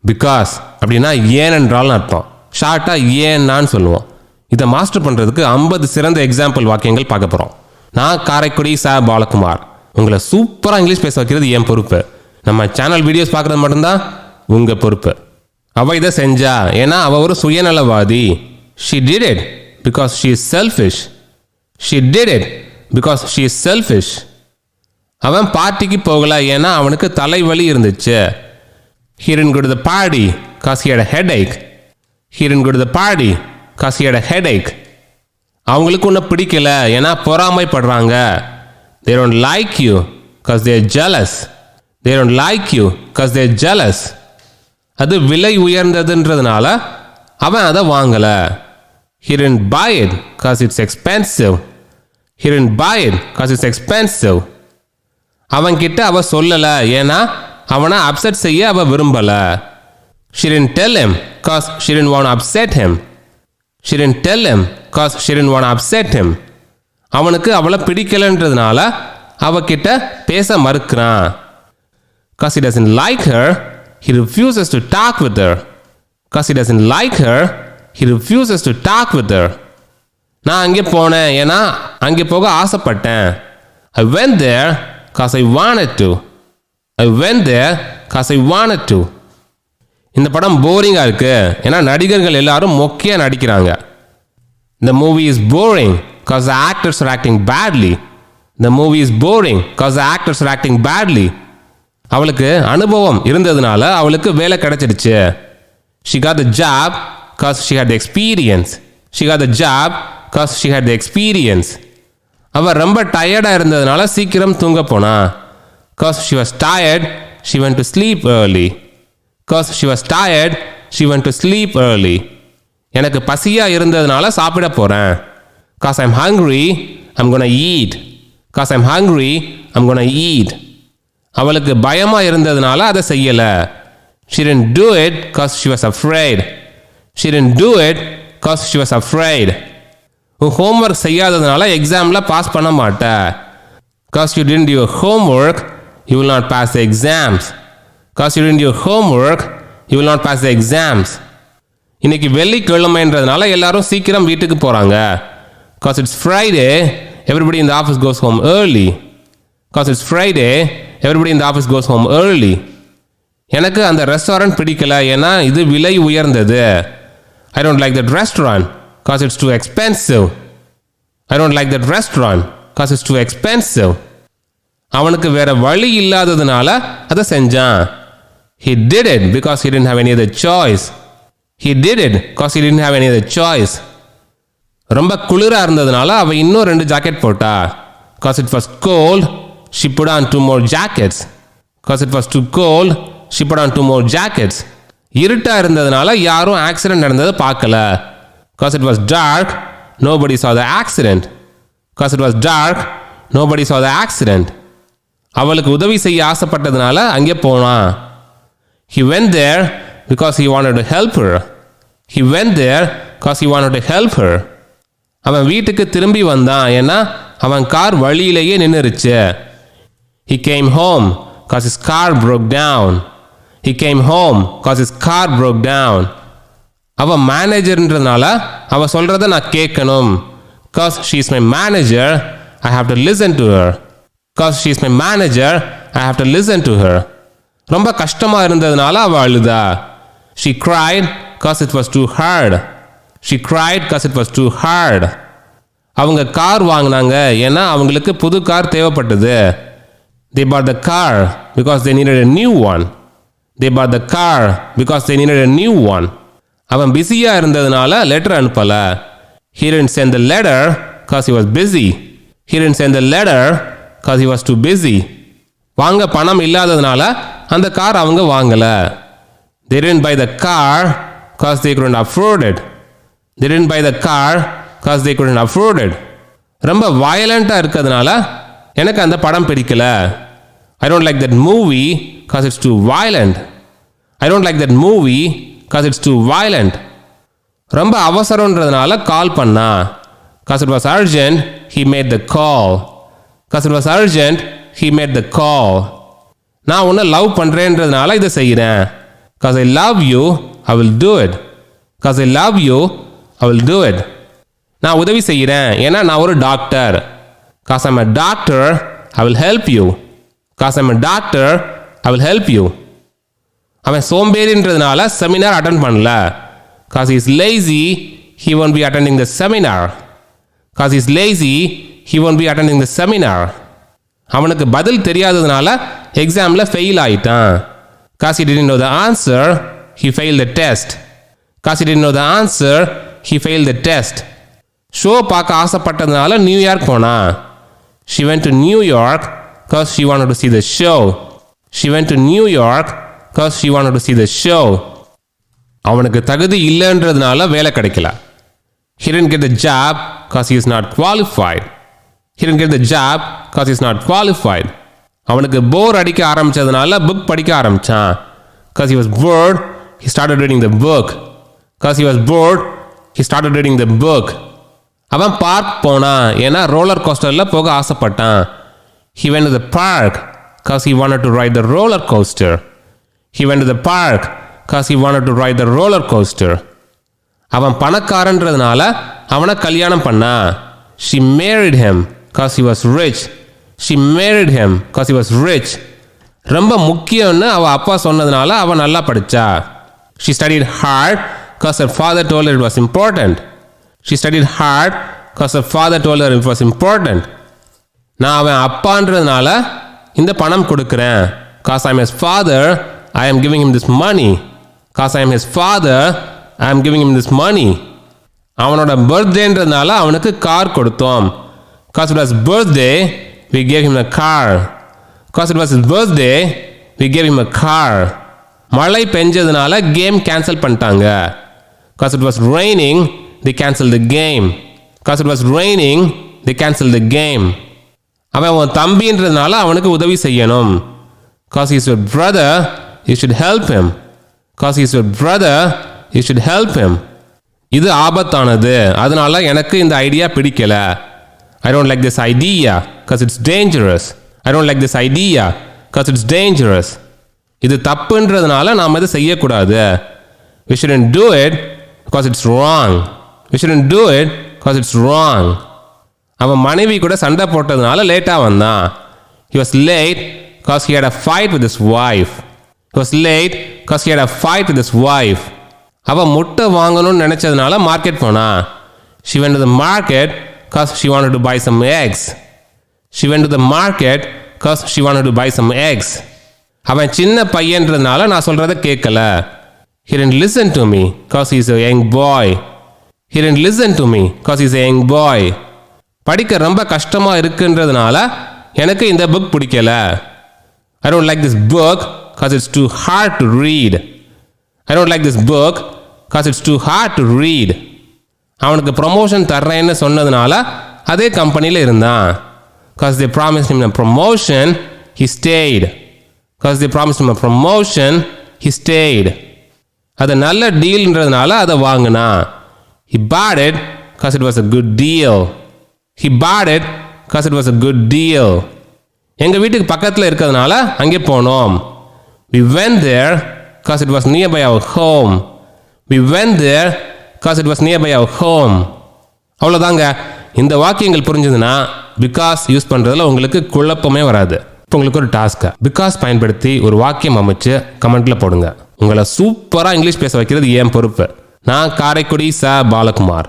Because அப்படின்னா ஏனென்றால்னு அர்த்தம். ஷார்ட்டாக ஏன்னான்னு சொல்லுவோம். இதை மாஸ்டர் பண்ணுறதுக்கு 50 சிறந்த எக்ஸாம்பிள் வாக்கியங்கள் பார்க்க போகிறோம். நான் காரைக்குடி ச பாலகுமார். உங்களை சூப்பராக இங்கிலீஷ் பேச வைக்கிறது என் பொறுப்பு. நம்ம சேனல் வீடியோஸ் பார்க்குறது மட்டும்தான் உங்கள் பொறுப்பு. அவள் இதை செஞ்சா ஏன்னா அவள் ஒரு சுயநலவாதி. She did it because she is selfish. She did it because she is selfish. அவன் பார்ட்டிக்கு போகல ஏன்னா அவனுக்கு தலைவலி இருந்துச்சு. He didn't go to the party because he had a headache. He didn't go to the party because he had a headache. அவங்களுக்கு உன்னை பிடிக்கல ஏன்னா பொறாமைப்படுறாங்க. They don't like you because they are jealous. They don't like you because they are jealous. அது விலை உயர்ந்ததுன்றதுனால அவன் அதை வாங்கலை. He didn't buy it because it's expensive. He didn't buy it because it's expensive. அவன்கிட்ட அவ சொல்லலை ஏன்னா அவனை அப்செட் செய்ய அவ விரும்பலை. She didn't tell him because she didn't want to upset him. She didn't tell him because she didn't want to upset him. அவனுக்கு அவளை பிடிக்கலைன்றதுனால அவகிட்ட பேச மறுக்கிறான். Because he doesn't like her, he refuses to talk with her. Because he doesn't like her, he refuses to talk with her. நான் அங்கே போனேன் ஏன்னா அங்கே போக ஆசைப்பட்டேன். I went there because I wanted to. I went there because I wanted to. இந்த படம் போரிங்காக இருக்கு ஏன்னா நடிகர்கள் எல்லாரும் மொக்கையாக நடிக்கிறாங்க. The movie is boring because the actors are acting badly. The movie is boring because the actors are acting badly. அவளுக்கு அனுபவம் இருந்ததுனால அவளுக்கு வேலை கிடைச்சிடுச்சு. She got the job because she had the experience. She got the job because she had the experience. அவள் ரொம்ப டயர்டாக இருந்ததுனால சீக்கிரம் தூங்க போனா. Because she was tired, she went to sleep early. Because she was tired, she went to sleep early. எனக்கு பசியாக இருந்ததுனால சாப்பிட போகிறேன். Because I'm hungry, I'm gonna eat. Because I'm hungry, I'm gonna eat. அவளுக்கு பயமாக இருந்ததுனால அதை செய்யலை. She didn't do it because she was afraid. She didn't do it because she was afraid. உன் ஹோம்ஒர்க் செய்யாததுனால எக்ஸாமில் பாஸ் பண்ண மாட்ட. Because you didn't do your homework, you will not pass the exams. Because you didn't do your homework, you will not pass the exams. இன்னைக்கு வெள்ளிக்கிழமைன்றதுனால எல்லாரும் சீக்கிரம் வீட்டுக்கு போகிறாங்க. Because it's Friday, everybody in the office goes home early. Because it's Friday, everybody in the office goes home early. எனக்கு அந்த restaurant பிடிக்கல ஏன்னா இது விலை உயர்ந்தது. I don't like that restaurant because it's too expensive. I don't like that restaurant because it's too expensive. அவனுக்கு வேற வழி இல்லாததுனால அதை செஞ்சான். He did it because he didn't have any other choice. He did it because he didn't have any other choice. ரொம்ப குளிராக இருந்ததுனால அவ இன்னும் 2 ஜாக்கெட் போட்டா. Because it was cold, she put on 2 more jackets. Because it was too cold, she put on 2 more jackets. இருட்டாக இருந்ததுனால யாரும் accident நடந்ததை பார்க்கல. Because it was dark, nobody saw the accident. Because it was dark, nobody saw the accident. அவளுக்கு உதவி செய்ய ஆசைப்பட்டதுனால அங்கே போனான். He went there because he wanted to help her. He went there because he wanted to help her. அவன் வீட்டுக்கு திரும்பி வந்தான் ஏன்னா அவன் கார் வழியிலேயே நின்றுருச்சு. He came home because his car broke down. He came home because his car broke down. அவன் மேனேஜர்ன்றதுனால அவன் சொல்கிறத நான் கேட்கணும். Because she is my manager, I have to listen to her. Because she is my manager, I have to listen to her. ரொம்ப கஷ்டமாக இருந்ததுனால அவள் அழுதா. She cried because it was too hard. She cried because it was too hard. அவங்க car வாங்கினாங்க ஏன்னா அவங்களுக்கு புது கார் தேவைப்பட்டது. They bought the car because they needed a new one. They bought the car because they needed a new one. அவன் பிஸியாக இருந்ததுனால letter அனுப்பலை. He didn't send the letter because he was busy. He didn't send the letter because he was too busy. வாங்க பணம் இல்லாததுனால அந்த car அவங்க வாங்கலை. They didn't buy the car because they couldn't afford it. They didn't buy the car because they couldn't afford it. ரொம்ப வயலண்ட்டாக இருக்கிறதுனால எனக்கு அந்த படம் பிடிக்கல. I don't like that movie because it's too violent. I don't like that movie because it's too violent. ரொம்ப அவசரன்றதுனால கால் பண்ணா. Because it was urgent, he made the call. Because it was urgent, he made the call. நான் உன்னை love பண்ணுறேன்றதுனால இதை செய்கிறேன். Cause I love you, I will do it. Cause I love you, I will do it. நான் உதவி செய்கிறேன் ஏன்னா நான் ஒரு doctor. Cause I'm a doctor, I will help you. Cause I'm a doctor, I will help you. அவன் சோம்பேறின்றதுனால seminar attend பண்ணல. Cause he's lazy, he won't be attending the seminar. Cause he's lazy, he won't be attending the seminar. அவனுக்கு பதில் தெரியாததுனால எக்ஸாம்ல fail ஆயிட்டான். Cause he didn't know the answer, he failed the test. Cause he didn't know the answer, he failed the test. Show பார்க்க ஆசைப்பட்டதுனால New York போனா. She went to New York cause she wanted to see the show. She went to New York cause she wanted to see the show. அவனுக்கு தகுதி இல்லைன்றதுனால வேலை கிடைக்கல. He didn't get the job cause he is not qualified. He didn't get the job cause he is not qualified. அவனுக்கு போர் அடிக்க ஆரம்பிச்சதுனால book படிக்க ஆரம்பிச்சான். Cause he was bored, he started reading the book. Cause he was bored, he started reading the book. அவன் park போனான் ஏன்னா roller கோஸ்டரில் போக ஆசைப்பட்டான். He went to the park cause he wanted to ride the roller coaster. He went to the park cause he wanted to ride the roller coaster. அவன் பணக்காரன்றதுனால அவனை கல்யாணம் பண்ணான். She married him cause he was rich. She married him cause he was rich. ரொம்ப முக்கியம்னு அவள் அப்பா சொன்னதுனால அவன் நல்லா படித்தா. She studied hard cause her father told her it was important. She studied hard cause her father told her it was important. நான் அவன் அப்பான்றதுனால இந்த பணம் கொடுக்குறேன். Cause I'm his father, I am giving him this money. Cause I am his father, I am giving him this money. அவனோட பர்த்டேன்றதுனால அவனுக்கு car கொடுத்தோம். Cause it was birthday, we gave him a car. Cause it was his birthday, we gave him a car. மழை பெஞ்சதுனால game cancel பண்ணிட்டாங்க. Cause it was raining, they canceled the game. Cause it was raining, they canceled the game. அவன் உன் தம்பின்றதுனால அவனுக்கு உதவி செய்யணும். Cause he's your brother, you should help him. Cause he's your brother, you should help him. இது ஆபத்தானது, அதனால எனக்கு இந்த ஐடியா பிடிக்கல. I don't like this idea cause it's dangerous. I don't like this idea cause it's dangerous. இது தப்புன்றதுனால நாம் இதை செய்யக்கூடாது. We shouldn't do it because it's wrong. We shouldn't do it because it's wrong. அவன் மனைவி கூட சண்டை போட்டதுனால லேட்டாக வந்தான். He was late because he had a fight with his wife. He was late because he had a fight with his wife. அவன் முட்டை வாங்கணும்னு நினச்சதுனால மார்க்கெட் போனான். She went to the market because she wanted to buy some eggs. She went to the market because she wanted to buy some eggs. அவன் சின்ன பையன்றதுனால நான் சொல்கிறத கேட்கல. He didn't listen to me because he's a young boy. He didn't listen to me because he's a young boy. படிக்க ரொம்ப கஷ்டமாக இருக்குன்றதுனால எனக்கு இந்த புக் பிடிக்கல. I don't like this book because it's too hard to read. I don't like this book because it's too hard to read. அவனுக்கு promotion தர்றேன்னு சொன்னதுனால அதே கம்பெனியில் இருந்தான். Because they promised him a promotion, he stayed. Because they promised him a promotion, he stayed. அது நல்ல டீல்ன்றதுனால அதை வாங்கினான். He bought it because it was a good deal. He bought it because it was a good deal. எங்கள் வீட்டுக்கு பக்கத்தில் இருக்கிறதுனால அங்கே போனோம். We went there because it was nearby our home. We went there because it was nearby our home. அவ்வளோதாங்க. இந்த வாக்கியங்கள் புரிஞ்சதுன்னா because use பண்ணுறதுல உங்களுக்கு குழப்பமே வராது. இப்போ உங்களுக்கு ஒரு டாஸ்க்கை பிகாஸ் பயன்படுத்தி ஒரு வாக்கியம் அமைச்சு கமெண்ட்டில் போடுங்க. உங்களை சூப்பராக இங்கிலீஷ் பேச வைக்கிறது என் பொறுப்பு. நான் காரைக்குடி ச. பாலகுமார்.